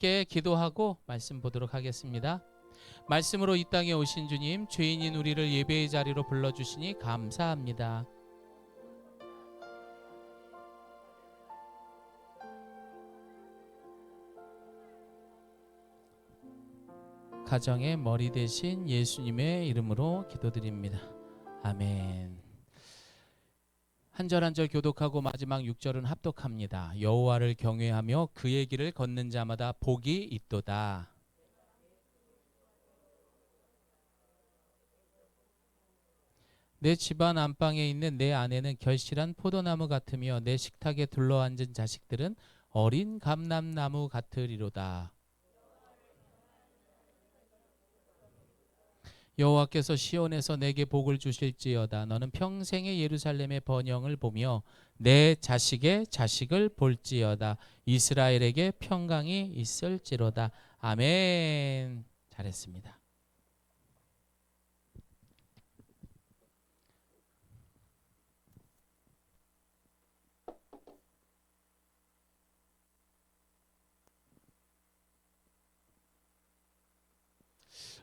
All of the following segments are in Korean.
함께 기도하고 말씀 보도록 하겠습니다. 말씀으로 이 땅에 오신 주님, 죄인인 우리를 예배의 자리로 불러주시니 감사합니다. 가정의 머리 대신 예수님의 이름으로 기도드립니다. 아멘. 한 절 한 절 교독하고 마지막 6절은 합독합니다. 여호와를 경외하며 그의 길을 걷는 자마다 복이 있도다. 내 집안 안방에 있는 내 아내는 결실한 포도나무 같으며 내 식탁에 둘러앉은 자식들은 어린 감람나무 같으리로다. 여호와께서 시온에서 내게 복을 주실지어다. 너는 평생의 예루살렘의 번영을 보며 내 자식의 자식을 볼지어다. 이스라엘에게 평강이 있을지로다. 아멘. 잘했습니다.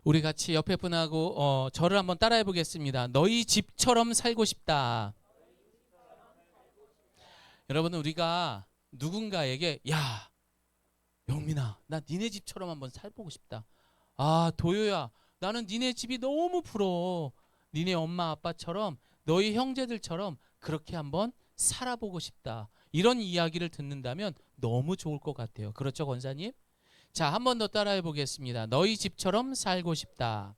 우리 같이 옆에 분하고 저를 한번 따라해 보겠습니다. 너희 집처럼 살고 싶다. 여러분, 우리가 누군가에게 야, 영민아, 나 니네 집처럼 한번 살보고 싶다. 아, 도요야, 나는 니네 집이 너무 부러워. 니네 엄마 아빠처럼, 너희 형제들처럼 그렇게 한번 살아보고 싶다. 이런 이야기를 듣는다면 너무 좋을 것 같아요. 그렇죠, 권사님? 자, 한 번 더 따라해 보겠습니다. 너희 집처럼 살고 싶다.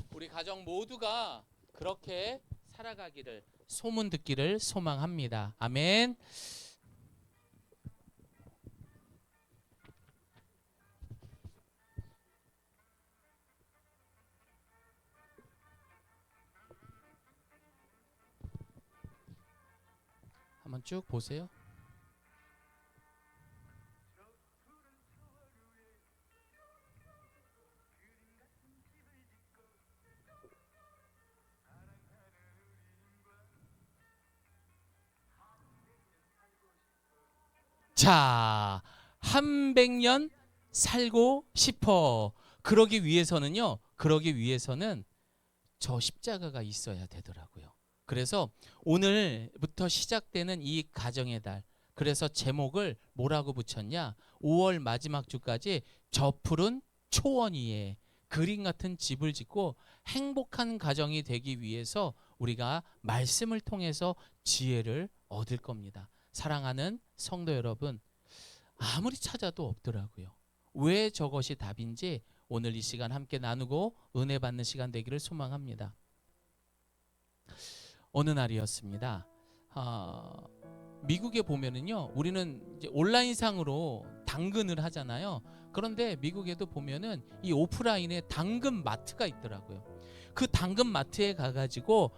우리 가정 모두가 그렇게 살아가기를, 소문 듣기를 소망합니다. 아멘. 한번 쭉 보세요. 자, 한 100년 살고 싶어. 그러기 위해서는 저 십자가가 있어야 되더라고요. 그래서 오늘부터 시작되는 이 가정의 달, 그래서 제목을 뭐라고 붙였냐? 5월 마지막 주까지 저 푸른 초원 위에 그림 같은 집을 짓고 행복한 가정이 되기 위해서 우리가 말씀을 통해서 지혜를 얻을 겁니다. 사랑하는 성도 여러분, 아무리 찾아도 없더라고요. 왜 저것이 답인지 오늘 이 시간 함께 나누고 은혜 받는 시간 되기를 소망합니다. 어느 날이었습니다. 미국에 보면은요, 우리는 이제 온라인상으로 당근을 하잖아요. 그런데 미국에도 보면은 이 오프라인에 당근 마트가 있더라고요. 그 당근 마트에 가가지고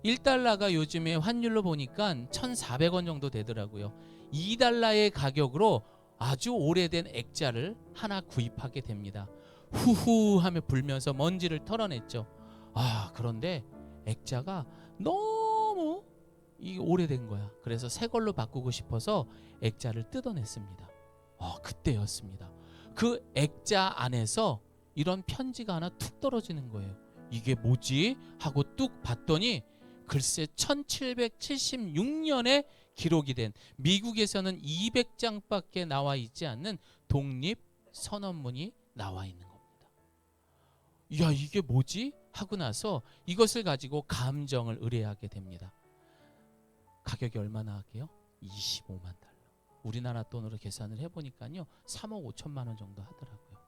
1달러가 요즘에 환율로 보니까 1,400원 정도 되더라고요. 2달러의 가격으로 아주 오래된 액자를 하나 구입하게 됩니다. 후후 하며 불면서 먼지를 털어냈죠. 그런데 액자가 너무 오래된 거야. 그래서 새 걸로 바꾸고 싶어서 액자를 뜯어냈습니다. 그때였습니다. 그 액자 안에서 이런 편지가 하나 툭 떨어지는 거예요. 이게 뭐지? 하고 뚝 봤더니 글쎄 1776년에 기록이 된, 미국에서는 200장밖에 나와 있지 않는 독립선언문이 나와 있는 겁니다. 야, 이게 뭐지? 하고 나서 이것을 가지고 감정을 의뢰하게 됩니다. 가격이 얼마나 할게요? 25만 달러. 우리나라 돈으로 계산을 해보니까요 3억 5천만 원 정도 하더라고요.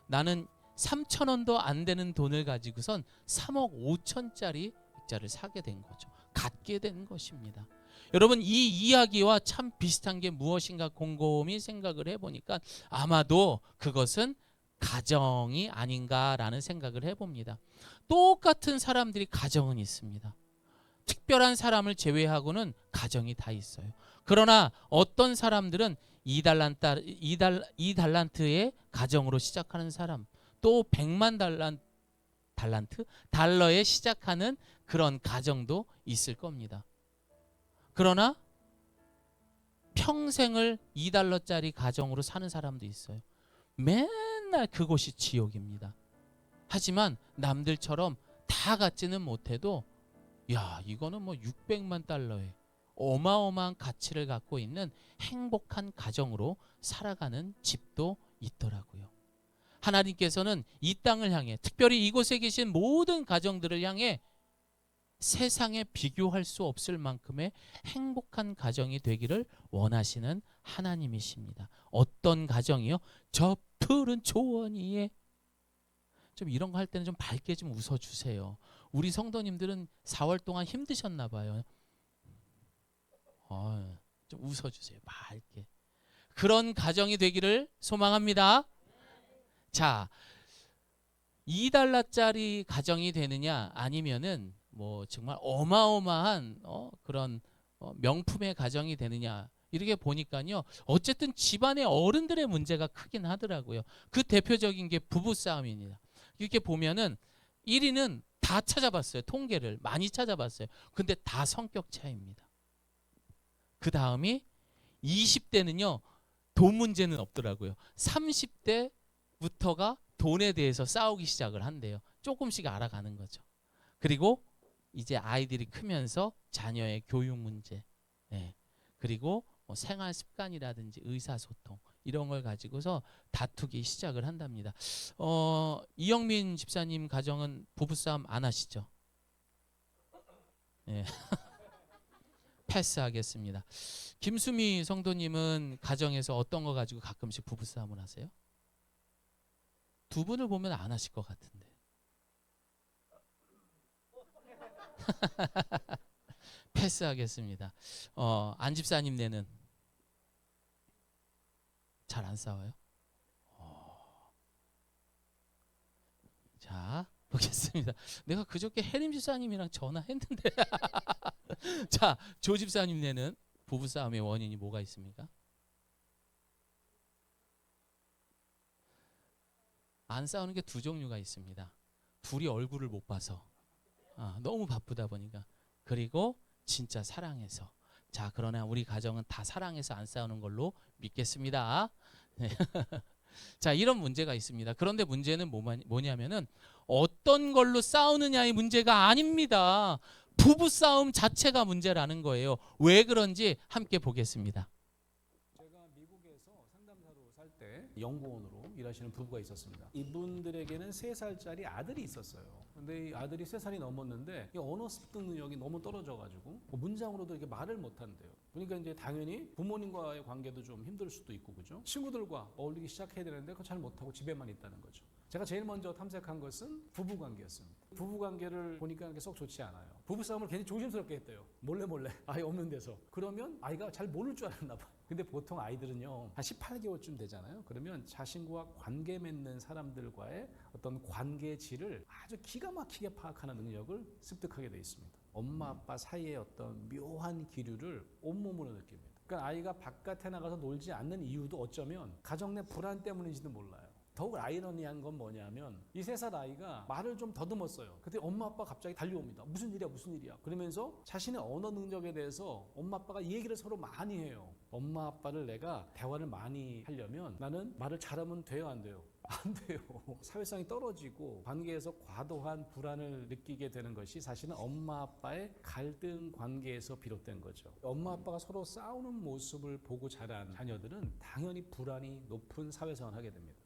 나는 3,000원도 안 되는 돈을 가지고선 3억 5천짜리 액자를 사게 된 거죠. 갖게 된 것입니다. 여러분, 이 이야기와 참 비슷한 게 무엇인가 곰곰이 생각을 해보니까 아마도 그것은 가정이 아닌가라는 생각을 해봅니다. 똑같은 사람들이 가정은 있습니다. 특별한 사람을 제외하고는 가정이 다 있어요. 그러나 어떤 사람들은 2달란트의 가정으로 시작하는 사람, 또 100만 달러에 시작하는 그런 가정도 있을 겁니다. 그러나 평생을 2달러짜리 가정으로 사는 사람도 있어요. 맨날 그곳이 지옥입니다. 하지만 남들처럼 다 갖지는 못해도 야, 이거는 뭐 600만 달러에 어마어마한 가치를 갖고 있는 행복한 가정으로 살아가는 집도 있더라고요. 하나님께서는 이 땅을 향해, 특별히 이곳에 계신 모든 가정들을 향해 세상에 비교할 수 없을 만큼의 행복한 가정이 되기를 원하시는 하나님이십니다. 어떤 가정이요? 저 푸른 초원 위에. 좀 이런 거 할 때는 좀 밝게 좀 웃어주세요. 우리 성도님들은 4월 동안 힘드셨나 봐요. 좀 웃어주세요. 밝게. 그런 가정이 되기를 소망합니다. 자, 2달러짜리 가정이 되느냐 아니면은 뭐 정말 어마어마한 그런 명품의 가정이 되느냐, 이렇게 보니까요, 어쨌든 집안의 어른들의 문제가 크긴 하더라고요. 그 대표적인 게 부부싸움입니다. 이렇게 보면은 1위는 다 찾아봤어요. 통계를 많이 찾아봤어요. 근데 다 성격 차이입니다. 그 다음이 20대는요 돈 문제는 없더라고요. 30대부터가 돈에 대해서 싸우기 시작을 한대요. 조금씩 알아가는 거죠. 그리고 이제 아이들이 크면서 자녀의 교육 문제, 그리고 뭐 생활 습관이라든지 의사소통, 이런 걸 가지고서 다투기 시작을 한답니다. 이영민 집사님 가정은 부부싸움 안 하시죠? 예. 패스하겠습니다. 김수미 성도님은 가정에서 어떤 거 가지고 가끔씩 부부싸움을 하세요? 두 분을 보면 안 하실 것 같은데. 패스하겠습니다. 안 집사님네는 잘 안 싸워요? 자, 보겠습니다. 내가 그저께 혜림 집사님이랑 전화했는데. 자, 조 집사님네는 부부싸움의 원인이 뭐가 있습니까? 안 싸우는 게 두 종류가 있습니다. 둘이 얼굴을 못 봐서, 너무 바쁘다 보니까. 그리고 진짜 사랑해서. 자, 그러나 우리 가정은 다 사랑해서 안 싸우는 걸로 믿겠습니다. 네. 자, 이런 문제가 있습니다. 그런데 문제는 뭐냐면은 어떤 걸로 싸우느냐의 문제가 아닙니다. 부부 싸움 자체가 문제라는 거예요. 왜 그런지 함께 보겠습니다. 제가 미국에서 상담사로 살 때 연구원으로 일하시는 부부가 있었습니다. 이분들에게는 3살짜리 아들이 있었어요. 근데 이 아들이 3살이 넘었는데 이 언어 습득 능력이 너무 떨어져가지고 문장으로도 이렇게 말을 못한대요. 그러니까 이제 당연히 부모님과의 관계도 좀 힘들 수도 있고, 그죠? 친구들과 어울리기 시작해야 되는데 그거 잘 못하고 집에만 있다는 거죠. 제가 제일 먼저 탐색한 것은 부부관계였습니다. 부부관계를 보니까 그게 썩 좋지 않아요. 부부싸움을 괜히 조심스럽게 했대요. 몰래 아이 없는 데서. 그러면 아이가 잘 모를 줄 알았나 봐요. 근데 보통 아이들은요 한 18개월쯤 되잖아요. 그러면 자신과 관계 맺는 사람들과의 어떤 관계의 질을 아주 기가 막히게 파악하는 능력을 습득하게 돼 있습니다. 엄마 아빠 사이의 어떤 묘한 기류를 온몸으로 느낍니다. 그러니까 아이가 바깥에 나가서 놀지 않는 이유도 어쩌면 가정 내 불안 때문인지도 몰라요. 더욱 아이러니한 건 뭐냐면 이 3살 아이가 말을 좀 더듬었어요. 그때 엄마 아빠가 갑자기 달려옵니다. 무슨 일이야. 그러면서 자신의 언어 능력에 대해서 엄마 아빠가 이 얘기를 서로 많이 해요. 엄마 아빠를 내가 대화를 많이 하려면 나는 말을 잘하면 돼요, 안 돼요? 안 돼요. 사회성이 떨어지고 관계에서 과도한 불안을 느끼게 되는 것이 사실은 엄마 아빠의 갈등 관계에서 비롯된 거죠. 엄마 아빠가 서로 싸우는 모습을 보고 자란 자녀들은 당연히 불안이 높은 사회성을 하게 됩니다.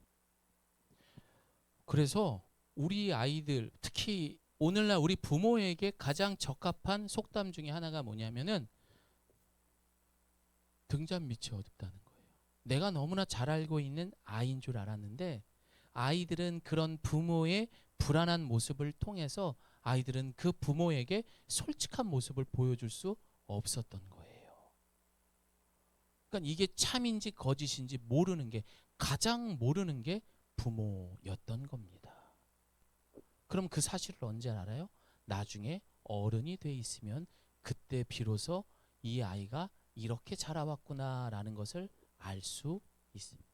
그래서 우리 아이들, 특히 오늘날 우리 부모에게 가장 적합한 속담 중에 하나가 뭐냐면은 등잔 밑이 어둡다는 거예요. 내가 너무나 잘 알고 있는 아이인 줄 알았는데 아이들은 그런 부모의 불안한 모습을 통해서 아이들은 그 부모에게 솔직한 모습을 보여줄 수 없었던 거예요. 그러니까 이게 참인지 거짓인지 가장 모르는 게 부모였던 겁니다. 그럼 그 사실을 언제 알아요? 나중에 어른이 돼 있으면 그때 비로소 이 아이가 이렇게 자라왔구나라는 것을 알 수 있습니다.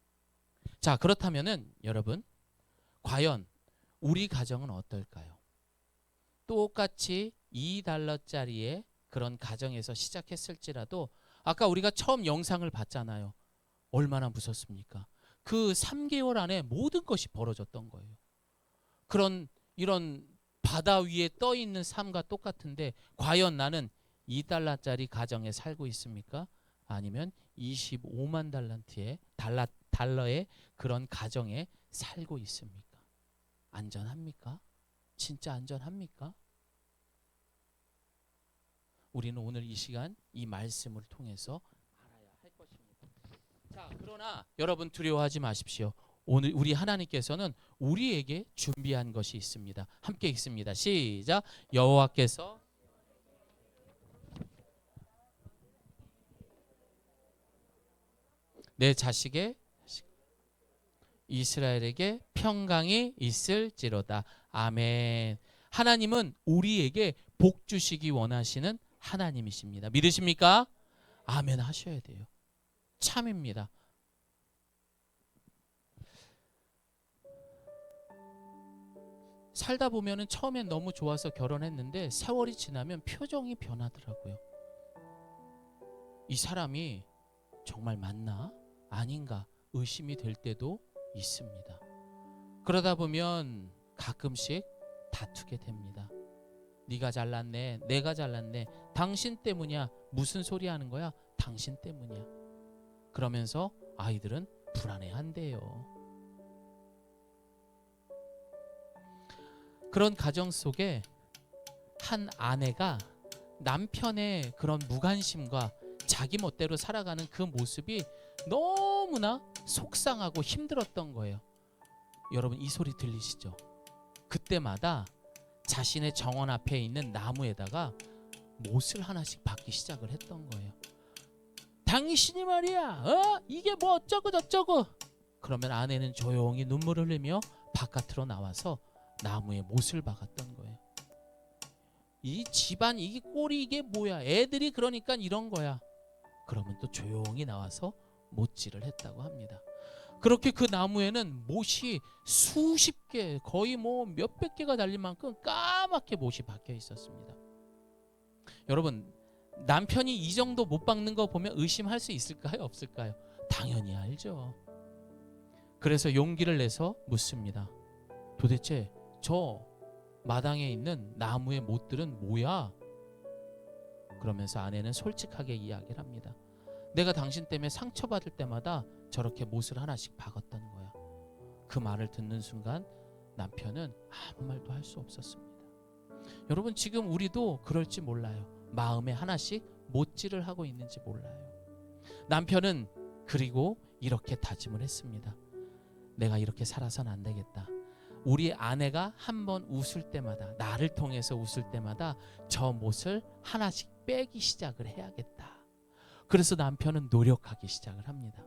자, 그렇다면은 여러분, 과연 우리 가정은 어떨까요? 똑같이 $2짜리의 그런 가정에서 시작했을지라도 아까 우리가 처음 영상을 봤잖아요. 얼마나 무섭습니까? 그 3개월 안에 모든 것이 벌어졌던 거예요. 그런 이런 바다 위에 떠 있는 삶과 똑같은데 과연 나는 2달러짜리 가정에 살고 있습니까? 아니면 25만 달러의 그런 가정에 살고 있습니까? 안전합니까? 진짜 안전합니까? 우리는 오늘 이 시간 이 말씀을 통해서 알아야 할 것입니다. 자, 그러나 여러분 두려워하지 마십시오. 오늘 우리 하나님께서는 우리에게 준비한 것이 있습니다. 함께 읽습니다. 시작. 여호와께서 내 자식의 이스라엘에게 평강이 있을지로다. 아멘. 하나님은 우리에게 복 주시기 원하시는 하나님이십니다. 믿으십니까? 아멘 하셔야 돼요. 참입니다. 살다 보면은 처음엔 너무 좋아서 결혼했는데 세월이 지나면 표정이 변하더라고요. 이 사람이 정말 맞나? 아닌가? 의심이 될 때도 있습니다. 그러다 보면 가끔씩 다투게 됩니다. 네가 잘났네, 내가 잘났네, 당신 때문이야, 무슨 소리 하는 거야, 당신 때문이야. 그러면서 아이들은 불안해한대요. 그런 가정 속에 한 아내가 남편의 그런 무관심과 자기 멋대로 살아가는 그 모습이 너무나 속상하고 힘들었던 거예요. 여러분 이 소리 들리시죠? 그때마다 자신의 정원 앞에 있는 나무에다가 못을 하나씩 박기 시작을 했던 거예요. 당신이 말이야, 이게 뭐 어쩌고 저쩌고. 그러면 아내는 조용히 눈물을 흘리며 바깥으로 나와서 나무에 못을 박았던 거예요. 이 집안 이 꼴이 이게 뭐야? 애들이 그러니까 이런 거야. 그러면 또 조용히 나와서 못질을 했다고 합니다. 그렇게 그 나무에는 못이 수십 개, 거의 뭐 몇백 개가 달린 만큼 까맣게 못이 박혀 있었습니다. 여러분, 남편이 이 정도 못 박는 거 보면 의심할 수 있을까요? 없을까요? 당연히 알죠. 그래서 용기를 내서 묻습니다. 도대체 저 마당에 있는 나무의 못들은 뭐야? 그러면서 아내는 솔직하게 이야기를 합니다. 내가 당신 때문에 상처받을 때마다 저렇게 못을 하나씩 박았던 거야. 그 말을 듣는 순간 남편은 아무 말도 할 수 없었습니다. 여러분 지금 우리도 그럴지 몰라요. 마음에 하나씩 못질을 하고 있는지 몰라요. 남편은 그리고 이렇게 다짐을 했습니다. 내가 이렇게 살아서는 안 되겠다. 우리 아내가 한번 웃을 때마다, 나를 통해서 웃을 때마다 저 못을 하나씩 빼기 시작을 해야겠다. 그래서 남편은 노력하기 시작을 합니다.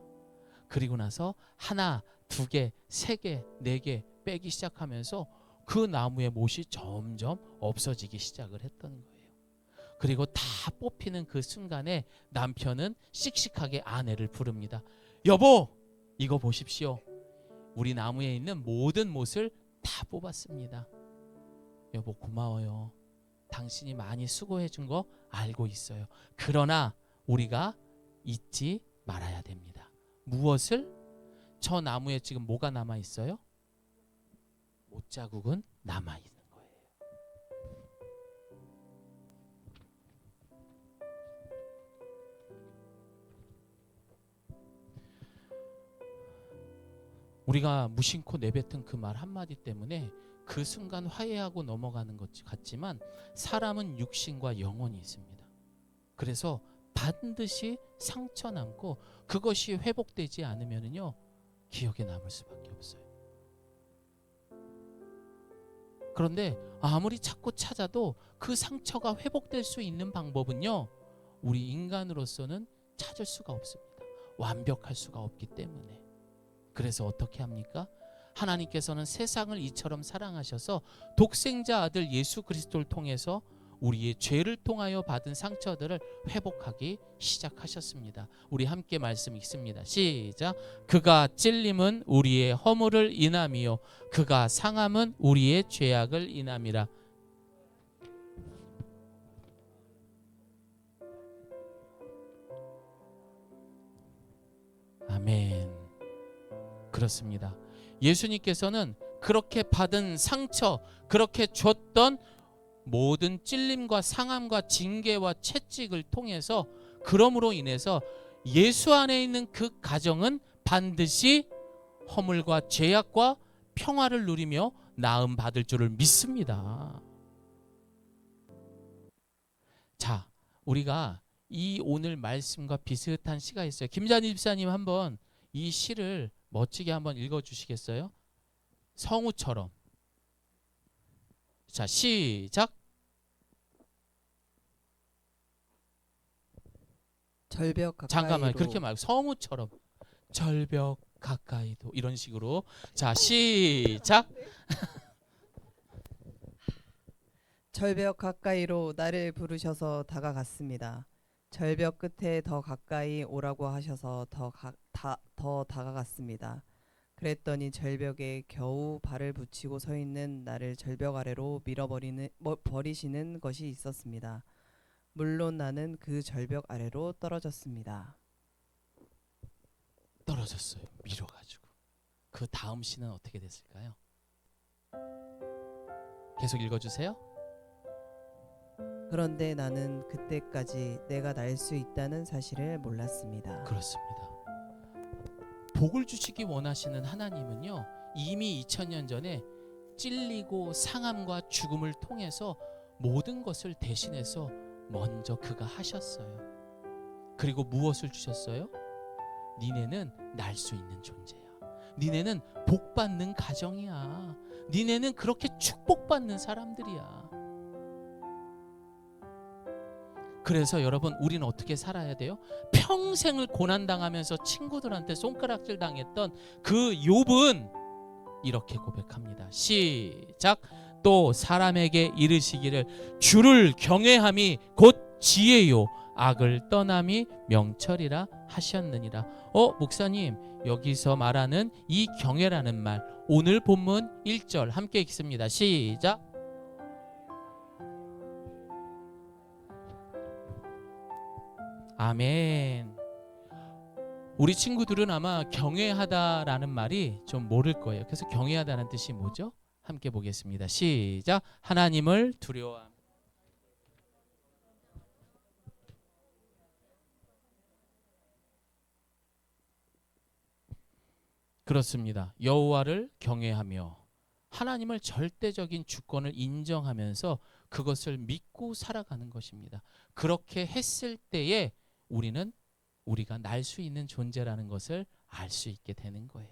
그리고 나서 하나, 두 개, 세 개, 네 개 빼기 시작하면서 그 나무의 못이 점점 없어지기 시작을 했던 거예요. 그리고 다 뽑히는 그 순간에 남편은 씩씩하게 아내를 부릅니다. 여보, 이거 보십시오. 우리 나무에 있는 모든 못을 다 뽑았습니다. 여보 고마워요. 당신이 많이 수고해 준 거 알고 있어요. 그러나 우리가 잊지 말아야 됩니다. 무엇을? 저 나무에 지금 뭐가 남아 있어요? 못자국은 남아 있는 거예요. 우리가 무심코 내뱉은 그 말 한마디 때문에 그 순간 화해하고 넘어가는 것 같지만 사람은 육신과 영혼이 있습니다. 그래서 반드시 상처 남고 그것이 회복되지 않으면요 기억에 남을 수밖에 없어요. 그런데 아무리 찾고 찾아도 그 상처가 회복될 수 있는 방법은요 우리 인간으로서는 찾을 수가 없습니다. 완벽할 수가 없기 때문에. 그래서 어떻게 합니까? 하나님께서는 세상을 이처럼 사랑하셔서 독생자 아들 예수 그리스도를 통해서 우리의 죄를 통하여 받은 상처들을 회복하기 시작하셨습니다. 우리 함께 말씀 읽습니다. 시작. 그가 찔림은 우리의 허물을 인함이요 그가 상함은 우리의 죄악을 인함이라. 아멘. 그렇습니다. 예수님께서는 그렇게 받은 상처, 그렇게 줬던 모든 찔림과 상함과 징계와 채찍을 통해서, 그러므로 인해서 예수 안에 있는 그 가정은 반드시 허물과 죄악과 평화를 누리며 나음 받을 줄을 믿습니다. 자, 우리가 이 오늘 말씀과 비슷한 시가 있어요. 김자니 집사님 한번 이 시를 멋지게 한번 읽어주시겠어요? 성우처럼. 자, 시작. 절벽 가까이로. 잠깐만, 그렇게 말고 성우처럼. 절벽 가까이도, 이런 식으로. 자, 시작. 절벽 가까이로 나를 부르셔서 다가갔습니다. 절벽 끝에 더 가까이 오라고 하셔서 더 다가갔습니다. 그랬더니 절벽에 겨우 발을 붙이고 서 있는 나를 절벽 아래로 버리시는 것이 있었습니다. 물론 나는 그 절벽 아래로 떨어졌습니다. 떨어졌어요. 밀어가지고. 그 다음 시는 어떻게 됐을까요? 계속 읽어주세요. 그런데 나는 그때까지 내가 날 수 있다는 사실을 몰랐습니다. 그렇습니다. 복을 주시기 원하시는 하나님은요, 이미 2000년 전에 찔리고 상함과 죽음을 통해서 모든 것을 대신해서 먼저 그가 하셨어요. 그리고 무엇을 주셨어요? 니네는 날 수 있는 존재야. 니네는 복받는 가정이야. 니네는 그렇게 축복받는 사람들이야. 그래서 여러분, 우리는 어떻게 살아야 돼요? 평생을 고난당하면서 친구들한테 손가락질 당했던 그 욥은 이렇게 고백합니다. 시작. 또 사람에게 이르시기를 주를 경외함이 곧 지혜요 악을 떠남이 명철이라 하셨느니라. 목사님, 여기서 말하는 이 경외라는 말, 오늘 본문 1절 함께 읽습니다. 시작. 아멘. 우리 친구들은 아마 경외하다라는 말이 좀 모를 거예요. 그래서 경외하다는 뜻이 뭐죠? 함께 보겠습니다. 시작. 하나님을 두려워함. 그렇습니다. 여호와를 경외하며 하나님을 절대적인 주권을 인정하면서 그것을 믿고 살아가는 것입니다. 그렇게 했을 때에 우리가 날 수 있는 존재라는 것을 알 수 있게 되는 거예요.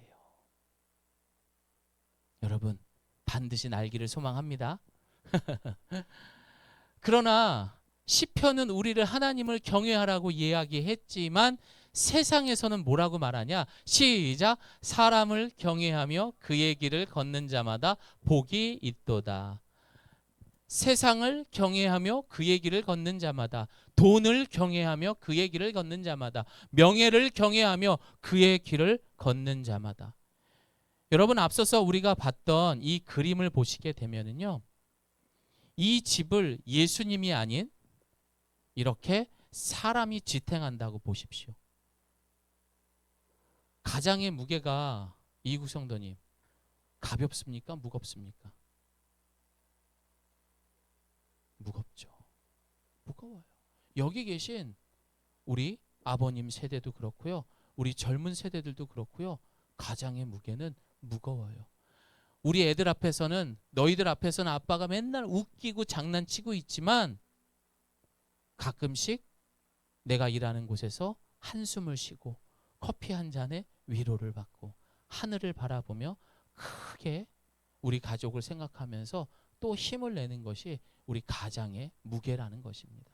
여러분, 반드시 날기를 소망합니다. 그러나 시편은 우리를 하나님을 경외하라고 이야기했지만 세상에서는 뭐라고 말하냐? 시작. 사람을 경외하며 그의 길을 걷는 자마다 복이 있도다. 세상을 경외하며 그의 길을 걷는 자마다, 돈을 경외하며 그의 길을 걷는 자마다, 명예를 경외하며 그의 길을 걷는 자마다. 여러분, 앞서서 우리가 봤던 이 그림을 보시게 되면은요, 이 집을 예수님이 아닌 이렇게 사람이 지탱한다고 보십시오. 가장의 무게가, 이구성도님, 가볍습니까? 무겁습니까? 무겁죠. 무거워요. 여기 계신 우리 아버님 세대도 그렇고요, 우리 젊은 세대들도 그렇고요, 가장의 무게는 무거워요. 우리 애들 앞에서는, 너희들 앞에서는 아빠가 맨날 웃기고 장난치고 있지만 가끔씩 내가 일하는 곳에서 한숨을 쉬고 커피 한 잔에 위로를 받고 하늘을 바라보며 크게 우리 가족을 생각하면서 또 힘을 내는 것이 우리 가장의 무게라는 것입니다.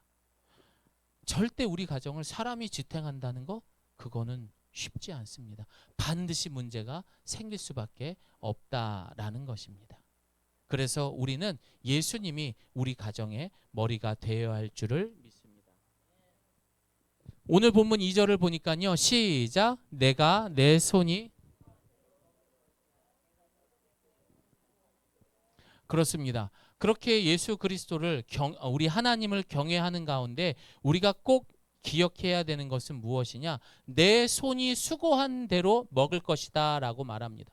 절대 우리 가정을 사람이 지탱한다는 거, 그거는 쉽지 않습니다. 반드시 문제가 생길 수밖에 없다라는 것입니다. 그래서 우리는 예수님이 우리 가정의 머리가 되어야 할 줄을 믿습니다. 오늘 본문 2절을 보니까요, 시작. 내가 내 손이, 그렇습니다. 그렇게 예수 그리스도를 우리 하나님을 경외하는 가운데 우리가 꼭 기억해야 되는 것은 무엇이냐? 내 손이 수고한 대로 먹을 것이다 라고 말합니다.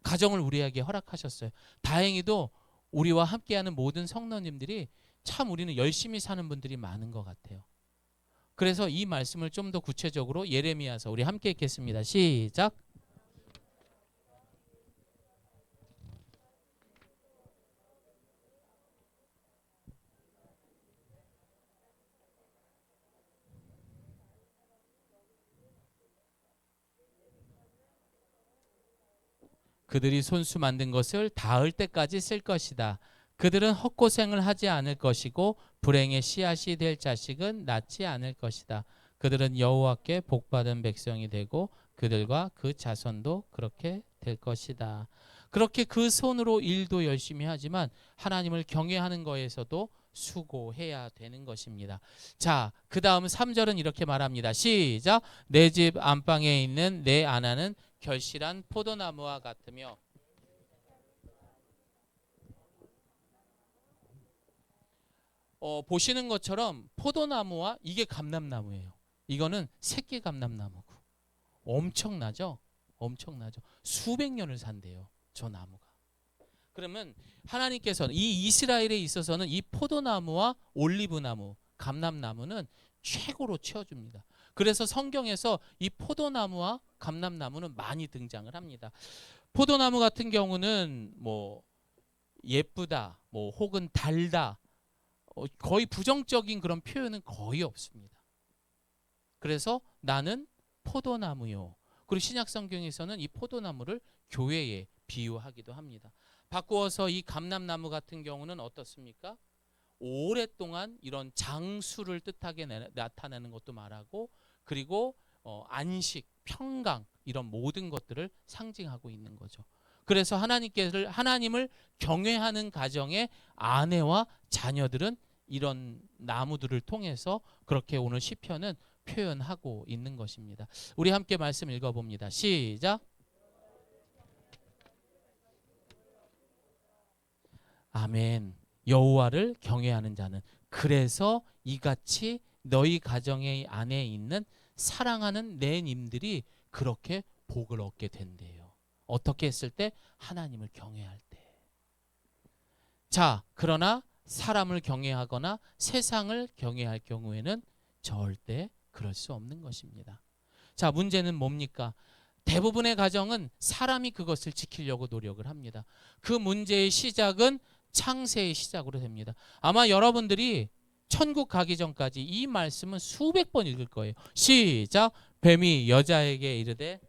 가정을 우리에게 허락하셨어요. 다행히도 우리와 함께하는 모든 성도님들이 참 우리는 열심히 사는 분들이 많은 것 같아요. 그래서 이 말씀을 좀 더 구체적으로 예레미야서 우리 함께 읽겠습니다. 시작. 그들이 손수 만든 것을 닿을 때까지 쓸 것이다. 그들은 헛고생을 하지 않을 것이고 불행의 씨앗이 될 자식은 낳지 않을 것이다. 그들은 여호와께 복받은 백성이 되고 그들과 그 자손도 그렇게 될 것이다. 그렇게 그 손으로 일도 열심히 하지만 하나님을 경외하는 거에서도 수고해야 되는 것입니다. 자, 그 다음 3절은 이렇게 말합니다. 시작. 내 집 안방에 있는 내 아나는 결실한 포도나무와 같으며 보시는 것처럼 포도나무와 이게 감람나무예요. 이거는 새끼 감람나무고 엄청나죠? 엄청나죠. 수백 년을 산대요. 저 나무가. 그러면 하나님께서는 이 이스라엘에 있어서는 이 포도나무와 올리브나무, 감람나무는 최고로 채워줍니다. 그래서 성경에서 이 포도나무와 감람나무는 많이 등장을 합니다. 포도나무 같은 경우는 뭐 예쁘다, 뭐 혹은 달다, 거의 부정적인 그런 표현은 거의 없습니다. 그래서 나는 포도나무요. 그리고 신약 성경에서는 이 포도나무를 교회에 비유하기도 합니다. 바꾸어서 이 감람나무 같은 경우는 어떻습니까? 오랫동안 이런 장수를 뜻하게 나타내는 것도 말하고 그리고 안식, 평강 이런 모든 것들을 상징하고 있는 거죠. 그래서 하나님을 경외하는 가정의 아내와 자녀들은 이런 나무들을 통해서 그렇게 오늘 시편은 표현하고 있는 것입니다. 우리 함께 말씀 읽어봅니다. 시작. 아멘. 여호와를 경외하는 자는 그래서 이같이 너희 가정의 안에 있는 사랑하는 내 님들이 그렇게 복을 얻게 된대요. 어떻게 했을 때? 하나님을 경외할 때. 자, 그러나 사람을 경외하거나 세상을 경외할 경우에는 절대 그럴 수 없는 것입니다. 자, 문제는 뭡니까? 대부분의 가정은 사람이 그것을 지키려고 노력을 합니다. 그 문제의 시작은 창세의 시작으로 됩니다. 아마 여러분들이 천국 가기 전까지 이 말씀은 수백 번 읽을 거예요. 시작. 뱀이 여자에게 이르되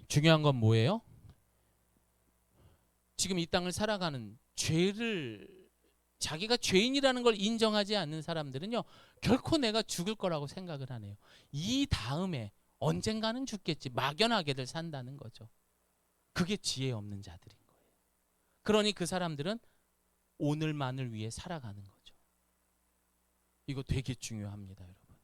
중요한 건 뭐예요? 지금 이 땅을 살아가는 죄를 자기가 죄인이라는 걸 인정하지 않는 사람들은요 결코 내가 죽을 거라고 생각을 하네요. 이 다음에 언젠가는 죽겠지 막연하게들 산다는 거죠. 그게 지혜 없는 자들인 거예요. 그러니 그 사람들은 오늘만을 위해 살아가는 거죠. 이거 되게 중요합니다, 여러분.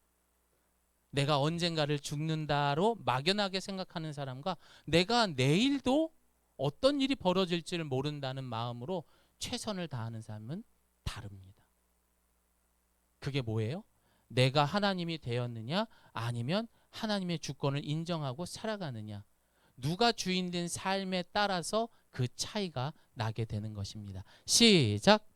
내가 언젠가를 죽는다로 막연하게 생각하는 사람과 내가 내일도 어떤 일이 벌어질지를 모른다는 마음으로 최선을 다하는 사람은 다릅니다. 그게 뭐예요? 내가 하나님이 되었느냐 아니면 하나님의 주권을 인정하고 살아가느냐. 누가 주인된 삶에 따라서 그 차이가 나게 되는 것입니다. 시작.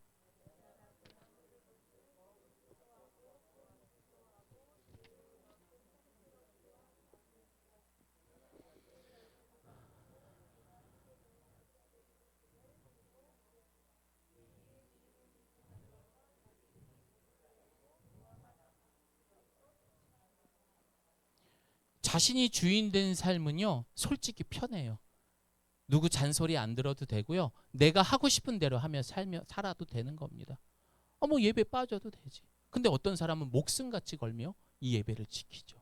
자신이 주인된 삶은요 솔직히 편해요. 누구 잔소리 안 들어도 되고요. 내가 하고 싶은 대로 하며 살아도 되는 겁니다. 뭐 예배 빠져도 되지. 근데 어떤 사람은 목숨같이 걸며 이 예배를 지키죠.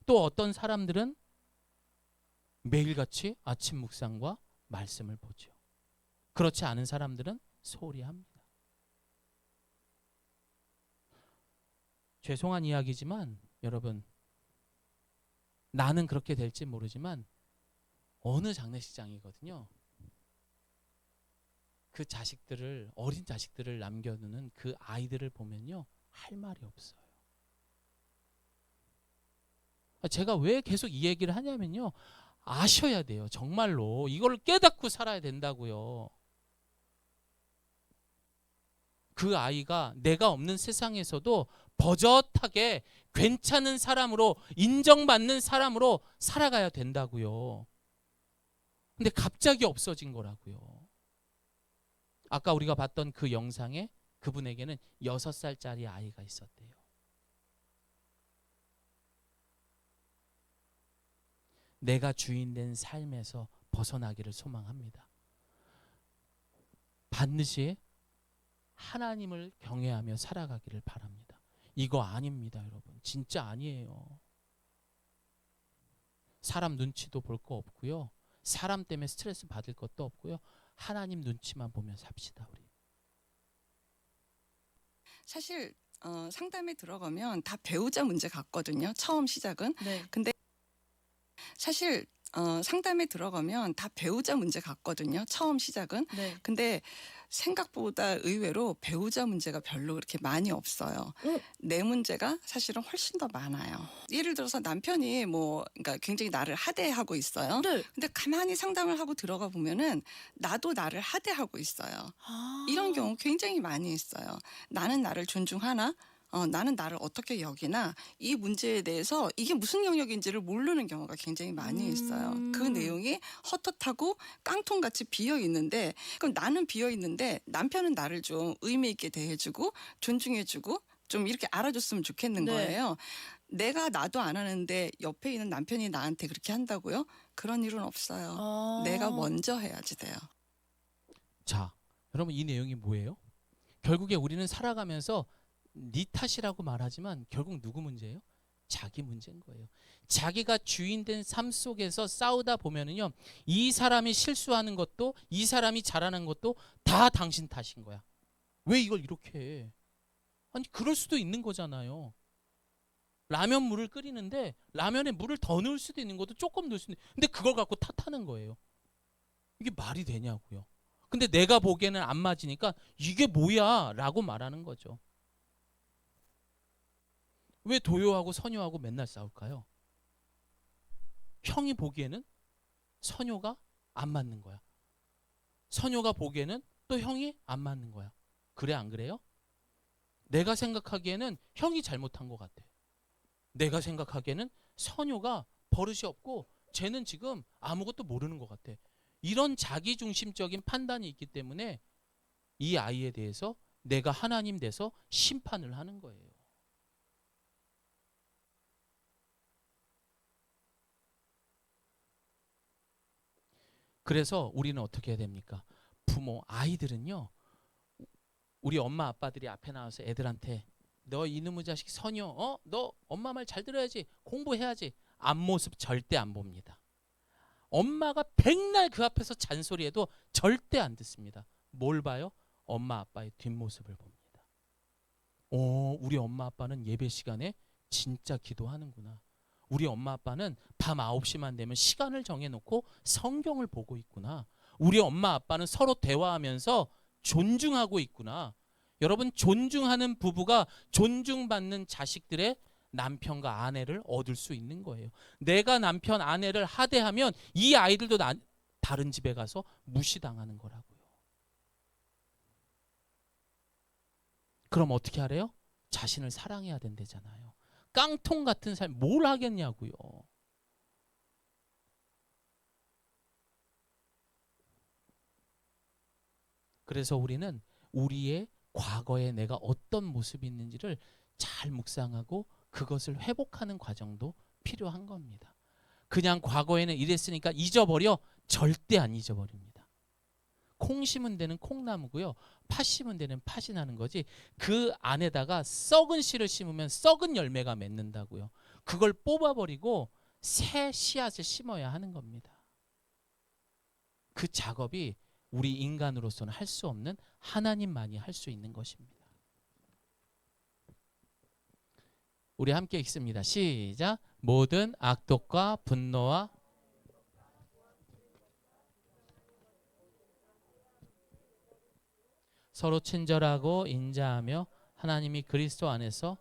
또 어떤 사람들은 매일같이 아침 묵상과 말씀을 보죠. 그렇지 않은 사람들은 소홀히 합니다. 죄송한 이야기지만 여러분 나는 그렇게 될지 모르지만 어느 장례식장이거든요. 그 자식들을, 어린 자식들을 남겨두는 그 아이들을 보면요, 할 말이 없어요. 제가 왜 계속 이 얘기를 하냐면요, 아셔야 돼요. 정말로 이걸 깨닫고 살아야 된다고요. 그 아이가 내가 없는 세상에서도 버젓하게 괜찮은 사람으로, 인정받는 사람으로 살아가야 된다고요. 근데 갑자기 없어진 거라고요. 아까 우리가 봤던 그 영상에 그분에게는 6살짜리 아이가 있었대요. 내가 주인된 삶에서 벗어나기를 소망합니다. 반드시 하나님을 경외하며 살아가기를 바랍니다. 이거 아닙니다, 여러분. 진짜 아니에요. 사람 눈치도 볼 거 없고요. 사람 때문에 스트레스 받을 것도 없고요. 하나님 눈치만 보며 삽시다, 우리. 사실 상담에 들어가면 다 배우자 문제 같거든요. 처음 시작은. 네. 근데 사실 상담에 들어가면 다 배우자 문제 같거든요. 처음 시작은. 네. 근데 생각보다 의외로 배우자 문제가 별로 그렇게 많이 없어요. 내 문제가 사실은 훨씬 더 많아요. 예를 들어서 남편이 그러니까 굉장히 나를 하대하고 있어요. 네. 근데 가만히 상담을 하고 들어가 보면은 나도 나를 하대하고 있어요. 아. 이런 경우 굉장히 많이 있어요. 나는 나를 존중하나? 나는 나를 어떻게 여기나? 이 문제에 대해서 이게 무슨 영역인지를 모르는 경우가 굉장히 많이 있어요. 그 내용이 헛헛하고 깡통같이 비어 있는데, 그럼 나는 비어 있는데 남편은 나를 좀 의미 있게 대해주고 존중해주고 좀 이렇게 알아줬으면 좋겠는 네. 거예요. 내가 나도 안 하는데 옆에 있는 남편이 나한테 그렇게 한다고요? 그런 일은 없어요. 아. 내가 먼저 해야지 돼요. 자, 여러분, 이 내용이 뭐예요? 결국에 우리는 살아가면서 네 탓이라고 말하지만 결국 누구 문제예요? 자기 문제인 거예요. 자기가 주인된 삶 속에서 싸우다 보면은요, 이 사람이 실수하는 것도, 이 사람이 잘하는 것도 다 당신 탓인 거야. 왜 이걸 이렇게 해? 아니, 그럴 수도 있는 거잖아요. 라면 물을 끓이는데 라면에 물을 더 넣을 수도 있는 것도 조금 넣을 수도 있는, 근데 그걸 갖고 탓하는 거예요. 이게 말이 되냐고요. 근데 내가 보기에는 안 맞으니까 이게 뭐야? 라고 말하는 거죠. 왜 도요하고 선요하고 맨날 싸울까요? 형이 보기에는 선요가 안 맞는 거야. 선요가 보기에는 또 형이 안 맞는 거야. 그래, 안 그래요? 내가 생각하기에는 형이 잘못한 것 같아. 내가 생각하기에는 선요가 버릇이 없고 쟤는 지금 아무것도 모르는 것 같아. 이런 자기중심적인 판단이 있기 때문에 이 아이에 대해서 내가 하나님 돼서 심판을 하는 거예요. 그래서 우리는 어떻게 해야 됩니까? 부모, 아이들은요, 우리 엄마 아빠들이 앞에 나와서 애들한테 너 이놈의 자식 선요, 너 엄마 말 잘 들어야지, 공부해야지, 앞모습 절대 안 봅니다. 엄마가 백날 그 앞에서 잔소리해도 절대 안 듣습니다. 뭘 봐요? 엄마 아빠의 뒷모습을 봅니다. 우리 엄마 아빠는 예배 시간에 진짜 기도하는구나. 우리 엄마 아빠는 밤 9시만 되면 시간을 정해놓고 성경을 보고 있구나. 우리 엄마 아빠는 서로 대화하면서 존중하고 있구나. 여러분, 존중하는 부부가 존중받는 자식들의 남편과 아내를 얻을 수 있는 거예요. 내가 남편, 아내를 하대하면 이 아이들도 다른 집에 가서 무시당하는 거라고요. 그럼 어떻게 하래요? 자신을 사랑해야 된대잖아요. 깡통 같은 삶 뭘 하겠냐고요. 그래서 우리는 우리의 과거에 내가 어떤 모습이 있는지를 잘 묵상하고 그것을 회복하는 과정도 필요한 겁니다. 그냥 과거에는 이랬으니까 잊어버려? 절대 안 잊어버립니다. 콩 심은 데는 콩나무고요, 팥 심은 데는 팥이 나는 거지, 그 안에다가 썩은 씨를 심으면 썩은 열매가 맺는다고요. 그걸 뽑아버리고 새 씨앗을 심어야 하는 겁니다. 그 작업이 우리 인간으로서는 할 수 없는 하나님만이 할 수 있는 것입니다. 우리 함께 읽습니다. 시작. 모든 악독과 분노와 서로 친절하고 인자하며 하나님이 그리스도 안에서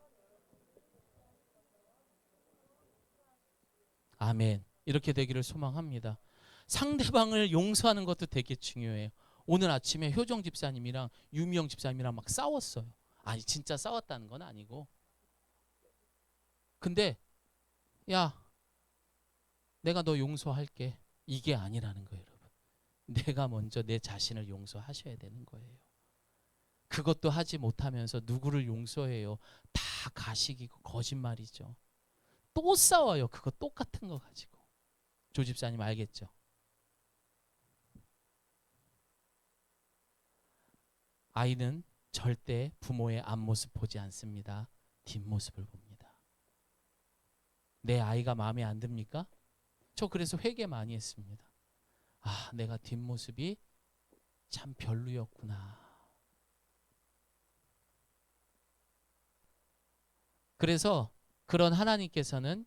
아멘. 이렇게 되기를 소망합니다. 상대방을 용서하는 것도 되게 중요해요. 오늘 아침에 효정 집사님이랑 유미영 집사님이랑 막 싸웠어요. 아니 진짜 싸웠다는 건 아니고. 근데 야 내가 너 용서할게. 이게 아니라는 거예요, 여러분. 내가 먼저 내 자신을 용서하셔야 되는 거예요. 그것도 하지 못하면서 누구를 용서해요. 다 가식이고 거짓말이죠. 또 싸워요. 그거 똑같은 거 가지고. 조 집사님 알겠죠? 아이는 절대 부모의 앞모습 보지 않습니다. 뒷모습을 봅니다. 내 아이가 마음에 안 듭니까? 저 그래서 회개 많이 했습니다. 아, 내가 뒷모습이 참 별로였구나. 그래서 그런 하나님께서는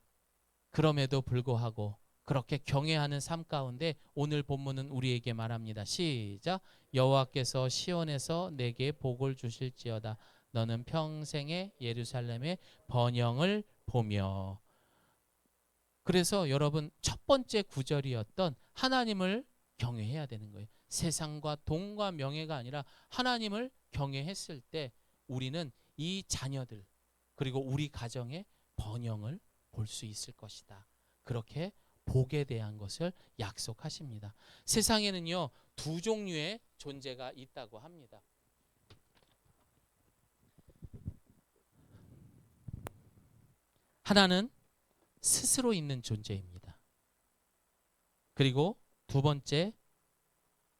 그럼에도 불구하고 그렇게 경외하는 삶 가운데 오늘 본문은 우리에게 말합니다. 시작. 여호와께서 시온에서 내게 복을 주실지어다. 너는 평생에 예루살렘의 번영을 보며. 그래서 여러분 첫 번째 구절이었던 하나님을 경외해야 되는 거예요. 세상과 돈과 명예가 아니라 하나님을 경외했을 때 우리는 이 자녀들 그리고 우리 가정의 번영을 볼 수 있을 것이다. 그렇게 복에 대한 것을 약속하십니다. 세상에는요, 두 종류의 존재가 있다고 합니다. 하나는 스스로 있는 존재입니다. 그리고 두 번째,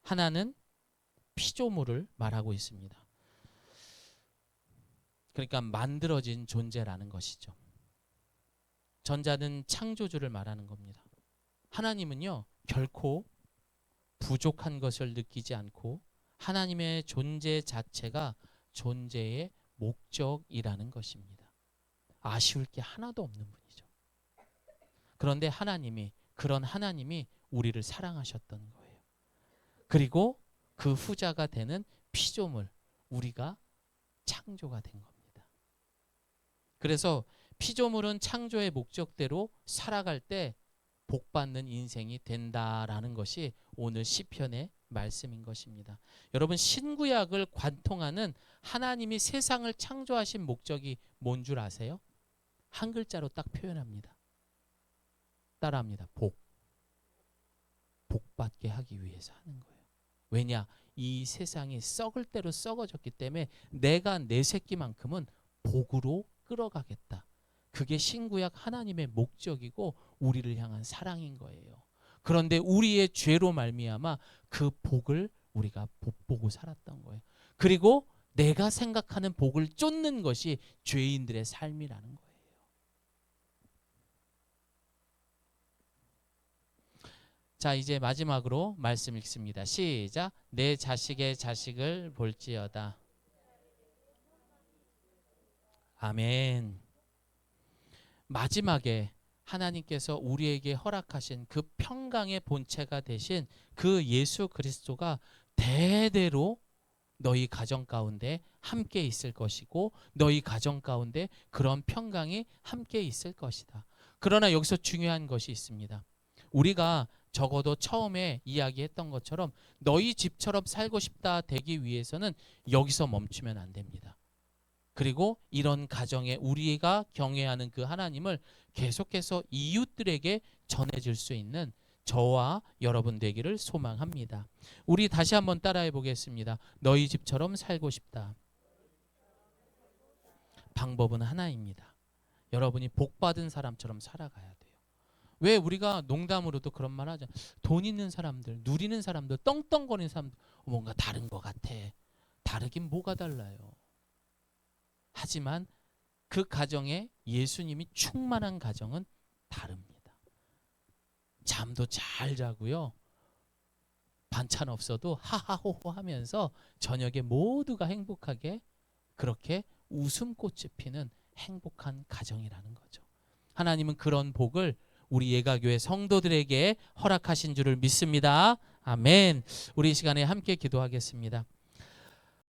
하나는 피조물을 말하고 있습니다. 그러니까 만들어진 존재라는 것이죠. 전자는 창조주를 말하는 겁니다. 하나님은요, 결코 부족한 것을 느끼지 않고 하나님의 존재 자체가 존재의 목적이라는 것입니다. 아쉬울 게 하나도 없는 분이죠. 그런데 그런 하나님이 우리를 사랑하셨던 거예요. 그리고 그 후자가 되는 피조물, 우리가 창조가 된 겁니다. 그래서 피조물은 창조의 목적대로 살아갈 때 복받는 인생이 된다라는 것이 오늘 시편의 말씀인 것입니다. 여러분 신구약을 관통하는 하나님이 세상을 창조하신 목적이 뭔 줄 아세요? 한 글자로 딱 표현합니다. 따라합니다. 복받게 하기 위해서 하는 거예요. 왜냐? 이 세상이 썩을 대로 썩어졌기 때문에 내가 내 새끼만큼은 복으로 끌어가겠다. 그게 신구약 하나님의 목적이고 우리를 향한 사랑인 거예요. 그런데 우리의 죄로 말미암아 그 복을 우리가 못 보고 살았던 거예요. 그리고 내가 생각하는 복을 쫓는 것이 죄인들의 삶이라는 거예요. 자, 이제 마지막으로 말씀 읽습니다. 시작. 내 자식의 자식을 볼지어다. 아멘. 마지막에 하나님께서 우리에게 허락하신 그 평강의 본체가 되신 그 예수 그리스도가 대대로 너희 가정 가운데 함께 있을 것이고 너희 가정 가운데 그런 평강이 함께 있을 것이다. 그러나 여기서 중요한 것이 있습니다. 우리가 적어도 처음에 이야기했던 것처럼 너희 집처럼 살고 싶다 되기 위해서는 여기서 멈추면 안 됩니다. 그리고 이런 가정에 우리가 경외하는 그 하나님을 계속해서 이웃들에게 전해줄 수 있는 저와 여러분 되기를 소망합니다. 우리 다시 한번 따라해 보겠습니다. 너희 집처럼 살고 싶다. 방법은 하나입니다. 여러분이 복받은 사람처럼 살아가야 돼요. 왜 우리가 농담으로도 그런 말 하죠. 돈 있는 사람들, 누리는 사람들, 떵떵거리는 사람들 뭔가 다른 것 같아. 다르긴 뭐가 달라요. 하지만 그 가정에 예수님이 충만한 가정은 다릅니다. 잠도 잘 자고요. 반찬 없어도 하하호호 하면서 저녁에 모두가 행복하게 그렇게 웃음꽃이 피는 행복한 가정이라는 거죠. 하나님은 그런 복을 우리 예가교회 성도들에게 허락하신 줄을 믿습니다. 아멘. 우리 이 시간에 함께 기도하겠습니다.